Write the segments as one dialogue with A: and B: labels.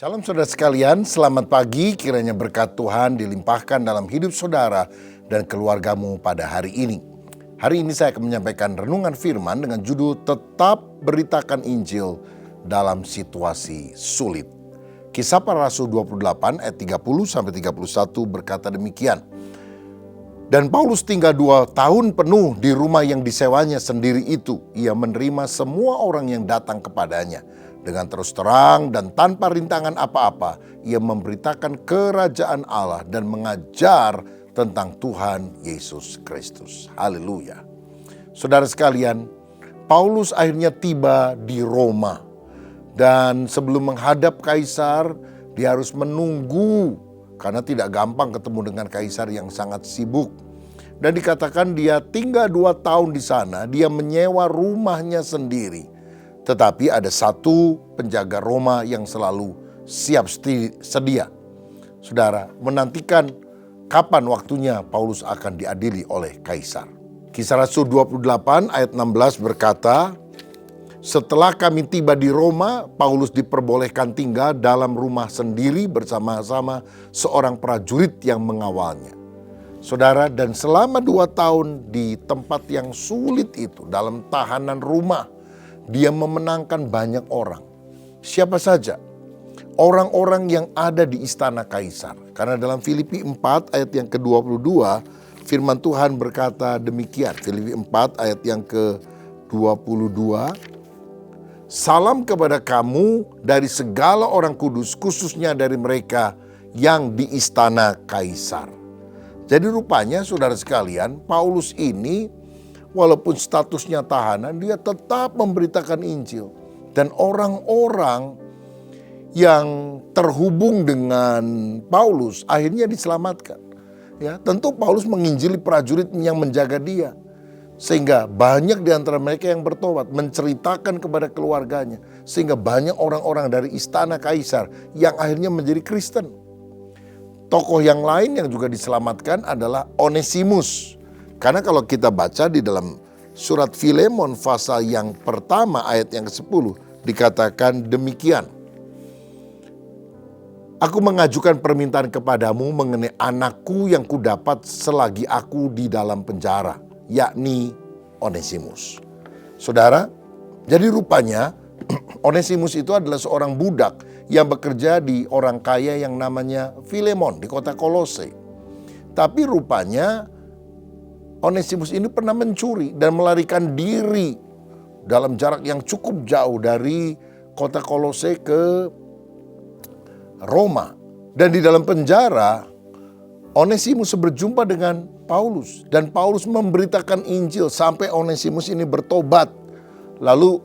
A: Shalom saudara sekalian, selamat pagi. Kiranya berkat Tuhan dilimpahkan dalam hidup saudara dan keluargamu pada hari ini. Hari ini saya akan menyampaikan renungan firman dengan judul Tetap Beritakan Injil dalam Situasi Sulit. Kisah Para Rasul 28 ayat 30-31 berkata demikian. Dan Paulus tinggal 2 tahun penuh di rumah yang disewanya sendiri itu. Ia menerima semua orang yang datang kepadanya. Dengan terus terang dan tanpa rintangan apa-apa, ia memberitakan kerajaan Allah dan mengajar tentang Tuhan Yesus Kristus. Haleluya. Saudara sekalian, Paulus akhirnya tiba di Roma. Dan sebelum menghadap kaisar, dia harus menunggu. Karena tidak gampang ketemu dengan kaisar yang sangat sibuk. Dan dikatakan dia tinggal 2 tahun di sana, dia menyewa rumahnya sendiri. Tetapi ada satu penjaga Roma yang selalu siap sedia. Saudara, menantikan kapan waktunya Paulus akan diadili oleh kaisar. Kisah Rasul 28 ayat 16 berkata, setelah kami tiba di Roma, Paulus diperbolehkan tinggal dalam rumah sendiri bersama-sama seorang prajurit yang mengawalnya. Saudara, dan selama 2 tahun di tempat yang sulit itu, dalam tahanan rumah, dia memenangkan banyak orang. Siapa saja? Orang-orang yang ada di istana kaisar. Karena dalam Filipi 4 ayat yang ke-22, firman Tuhan berkata demikian. Filipi 4 ayat yang ke-22. Salam kepada kamu dari segala orang kudus, khususnya dari mereka yang di istana kaisar. Jadi rupanya saudara sekalian, Paulus ini walaupun statusnya tahanan, dia tetap memberitakan Injil. Dan orang-orang yang terhubung dengan Paulus akhirnya diselamatkan. Ya, tentu Paulus menginjili prajurit yang menjaga dia. Sehingga banyak di antara mereka yang bertobat, menceritakan kepada keluarganya. Sehingga banyak orang-orang dari istana kaisar yang akhirnya menjadi Kristen. Tokoh yang lain yang juga diselamatkan adalah Onesimus. Karena kalau kita baca di dalam surat Filemon pasal yang pertama ayat yang ke-10 dikatakan demikian. Aku mengajukan permintaan kepadamu mengenai anakku yang kudapat selagi aku di dalam penjara, yakni Onesimus. Saudara, jadi rupanya Onesimus itu adalah seorang budak yang bekerja di orang kaya yang namanya Filemon di kota Kolose. Tapi rupanya Onesimus ini pernah mencuri dan melarikan diri dalam jarak yang cukup jauh dari kota Kolose ke Roma. Dan di dalam penjara, Onesimus berjumpa dengan Paulus. Dan Paulus memberitakan Injil sampai Onesimus ini bertobat. Lalu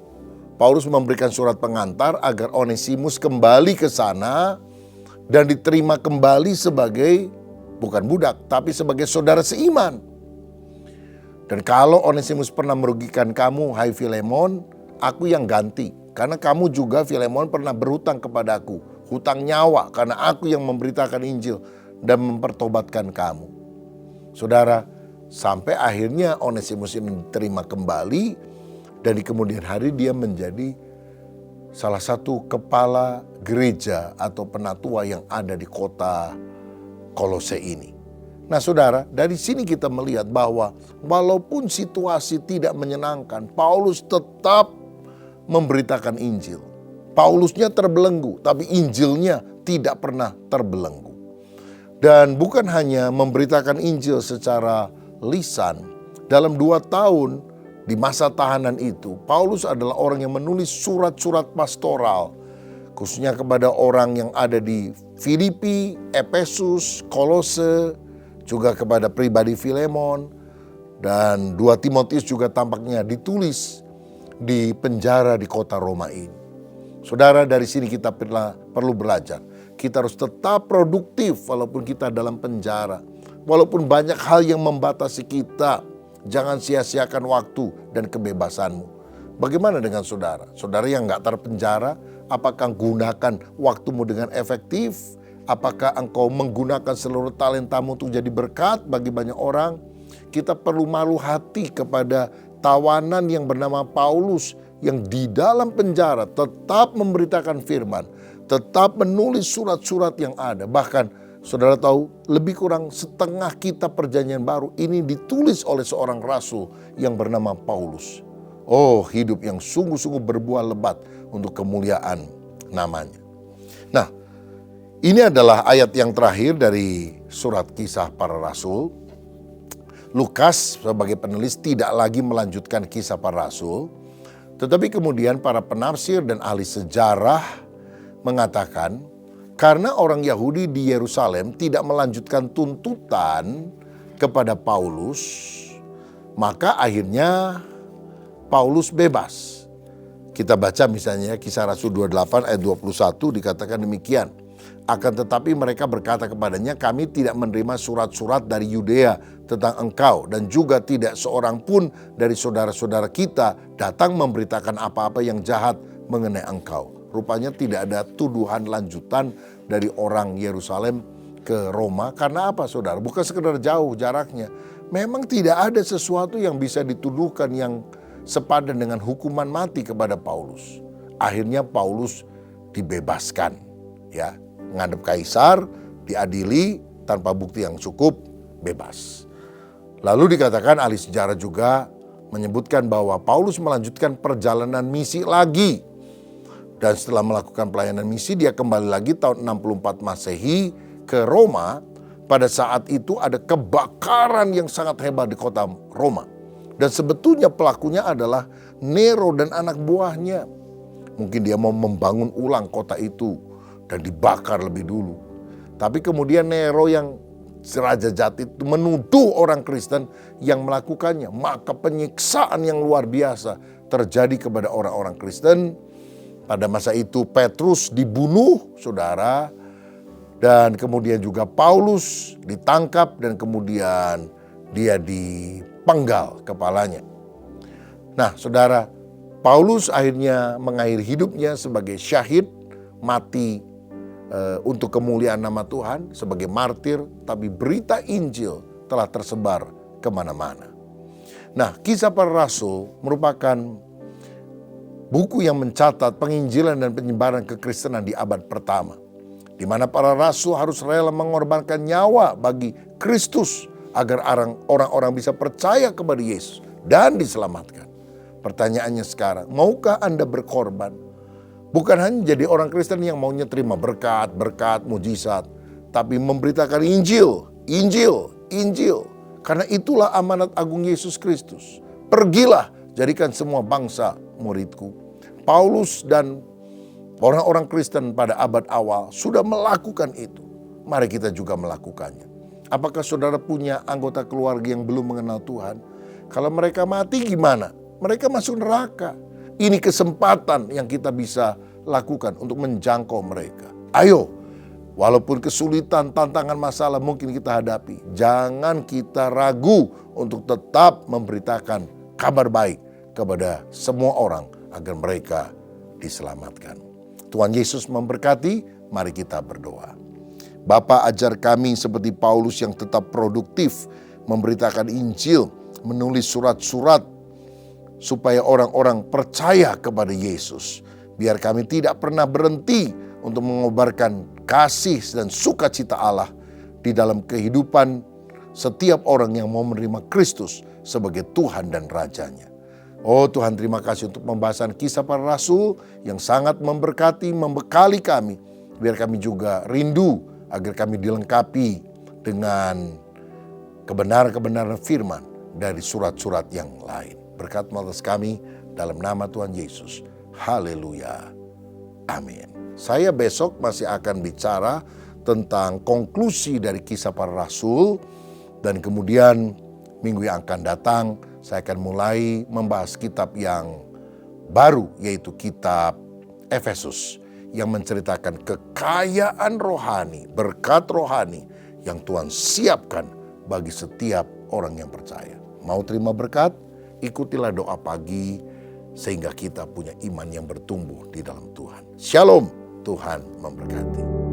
A: Paulus memberikan surat pengantar agar Onesimus kembali ke sana dan diterima kembali sebagai bukan budak, tapi sebagai saudara seiman. Dan kalau Onesimus pernah merugikan kamu, hai Filemon, aku yang ganti. Karena kamu juga, Filemon, pernah berhutang kepadaku. Hutang nyawa, karena aku yang memberitakan Injil dan mempertobatkan kamu. Saudara, sampai akhirnya Onesimus ini diterima kembali. Dan di kemudian hari dia menjadi salah satu kepala gereja atau penatua yang ada di kota Kolose ini. Nah saudara, dari sini kita melihat bahwa walaupun situasi tidak menyenangkan, Paulus tetap memberitakan Injil. Paulusnya terbelenggu, tapi Injilnya tidak pernah terbelenggu. Dan bukan hanya memberitakan Injil secara lisan, dalam 2 tahun di masa tahanan itu, Paulus adalah orang yang menulis surat-surat pastoral, khususnya kepada orang yang ada di Filipi, Efesus, Kolose, juga kepada pribadi Filemon, dan 2 Timotius juga tampaknya ditulis di penjara di kota Roma ini. Saudara, dari sini kita perlu belajar. Kita harus tetap produktif walaupun kita dalam penjara. Walaupun banyak hal yang membatasi kita, jangan sia-siakan waktu dan kebebasanmu. Bagaimana dengan saudara? Saudara yang gak terpenjara, apakah gunakan waktumu dengan efektif? Apakah engkau menggunakan seluruh talentamu untuk jadi berkat bagi banyak orang? Kita perlu malu hati kepada tawanan yang bernama Paulus yang di dalam penjara tetap memberitakan firman. tetap menulis surat-surat yang ada. Bahkan saudara tahu, lebih kurang setengah kitab Perjanjian Baru ini ditulis oleh seorang rasul yang bernama Paulus. Oh, hidup yang sungguh-sungguh berbuah lebat untuk kemuliaan namanya. Nah, ini adalah ayat yang terakhir dari surat Kisah Para Rasul. Lukas sebagai penulis tidak lagi melanjutkan Kisah Para Rasul, tetapi kemudian para penafsir dan ahli sejarah mengatakan karena orang Yahudi di Yerusalem tidak melanjutkan tuntutan kepada Paulus, maka akhirnya Paulus bebas. Kita baca misalnya Kisah Rasul 28 ayat 21 dikatakan demikian. Akan tetapi mereka berkata kepadanya, kami tidak menerima surat-surat dari Yudea tentang engkau, dan juga tidak seorang pun dari saudara-saudara kita datang memberitakan apa-apa yang jahat mengenai engkau. Rupanya tidak ada tuduhan lanjutan dari orang Yerusalem ke Roma. Karena apa, saudara? Bukan sekedar jauh jaraknya. Memang tidak ada sesuatu yang bisa dituduhkan yang sepadan dengan hukuman mati kepada Paulus. Akhirnya Paulus dibebaskan, ya. Ngadep kaisar, diadili tanpa bukti yang cukup, bebas. Lalu dikatakan ahli sejarah juga menyebutkan bahwa Paulus melanjutkan perjalanan misi lagi. Dan setelah melakukan pelayanan misi, dia kembali lagi tahun 64 Masehi ke Roma. Pada saat itu ada kebakaran yang sangat hebat di kota Roma. Dan sebetulnya pelakunya adalah Nero dan anak buahnya. Mungkin dia mau membangun ulang kota itu dan dibakar lebih dulu. Tapi kemudian Nero yang raja jahat itu menuduh orang Kristen yang melakukannya. Maka penyiksaan yang luar biasa terjadi kepada orang-orang Kristen. Pada masa itu Petrus dibunuh, saudara. Dan kemudian juga Paulus ditangkap dan kemudian dia dipenggal kepalanya. Nah, saudara, Paulus akhirnya mengakhiri hidupnya sebagai syahid, mati untuk kemuliaan nama Tuhan sebagai martir, tapi berita Injil telah tersebar kemana-mana. Nah, Kisah Para Rasul merupakan buku yang mencatat penginjilan dan penyebaran kekristenan di abad pertama, di mana para rasul harus rela mengorbankan nyawa bagi Kristus agar orang-orang bisa percaya kepada Yesus dan diselamatkan. Pertanyaannya sekarang, maukah Anda berkorban? Bukan hanya jadi orang Kristen yang maunya terima berkat, mujizat, tapi memberitakan Injil. Karena itulah amanat agung Yesus Kristus. Pergilah, jadikan semua bangsa muridku. Paulus dan orang-orang Kristen pada abad awal sudah melakukan itu. Mari kita juga melakukannya. Apakah saudara punya anggota keluarga yang belum mengenal Tuhan? Kalau mereka mati gimana? Mereka masuk neraka. Ini kesempatan yang kita bisa lakukan untuk menjangkau mereka. Ayo, walaupun kesulitan, tantangan, masalah mungkin kita hadapi, jangan kita ragu untuk tetap memberitakan kabar baik kepada semua orang agar mereka diselamatkan. Tuhan Yesus memberkati, mari kita berdoa. Bapa, ajar kami seperti Paulus yang tetap produktif memberitakan Injil, menulis surat-surat supaya orang-orang percaya kepada Yesus. Biar kami tidak pernah berhenti untuk mengobarkan kasih dan sukacita Allah di dalam kehidupan setiap orang yang mau menerima Kristus sebagai Tuhan dan Rajanya. Oh Tuhan, terima kasih untuk pembahasan Kisah Para Rasul yang sangat memberkati, membekali kami. Biar kami juga rindu agar kami dilengkapi dengan kebenaran-kebenaran firman dari surat-surat yang lain. Berkat atas kami dalam nama Tuhan Yesus. Haleluya. Amin. Saya besok masih akan bicara tentang konklusi dari Kisah Para Rasul. Dan kemudian minggu yang akan datang saya akan mulai membahas kitab yang baru, yaitu kitab Efesus, yang menceritakan kekayaan rohani, berkat rohani yang Tuhan siapkan bagi setiap orang yang percaya. Mau terima berkat? Ikutilah doa pagi sehingga kita punya iman yang bertumbuh di dalam Tuhan. Shalom, Tuhan memberkati.